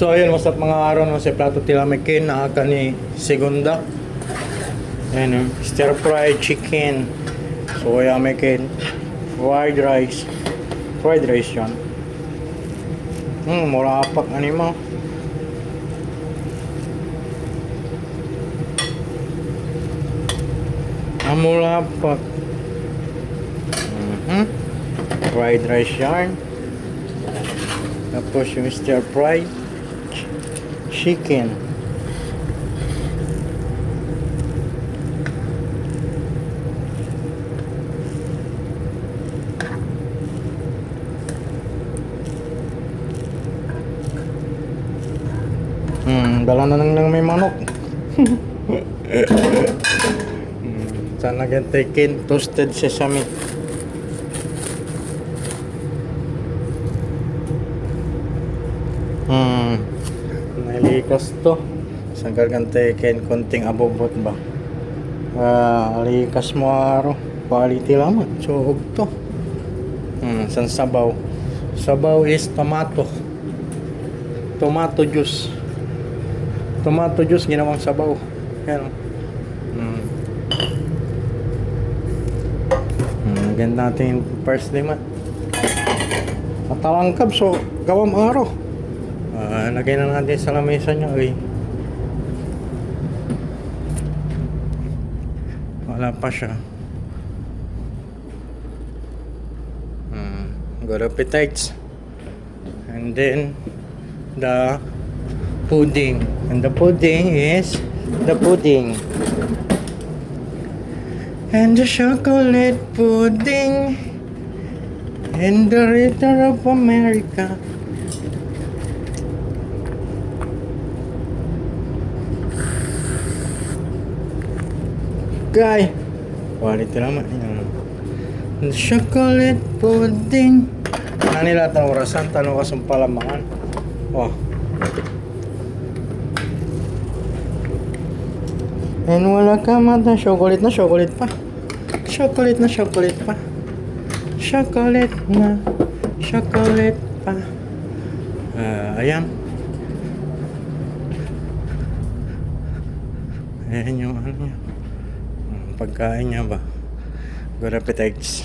So ayun, what's up mga aron sa plato tilamikin na aka ni Segunda. Ayan, stir fried chicken. So kaya makin fried rice. Fried rice yan. Mura apak ani mo. Mura apak. Fried rice yan. Tapos yung stir fried chicken. Dala na nang may manok. Sana gantikin toasted sesame. Nalikas to. Sangkal gantikin konting abobot ba. Likas mo aro. Quality lamang. So to. San sabaw. Sabaw is tomato. Tomato juice. Tomato juice ginawang sabaw. Yan. Again natin first lima. Matalangkab so gawam araw. Lagay na natin sa lamesa niya. Wala pa siya. Good appetites. And then the pudding. And the pudding is the pudding. And the chocolate pudding. And the Ritter of America. Guy. Quality naman. The chocolate pudding. Nila itong orasan. Tanong ka sa palamangan. Oh. And wala ka mata. Chocolate na chocolate pa. Chocolate na chocolate pa. Chocolate na chocolate pa. Ayan. Ayan yung ano niya. Pagkain niya ba. Good appetites.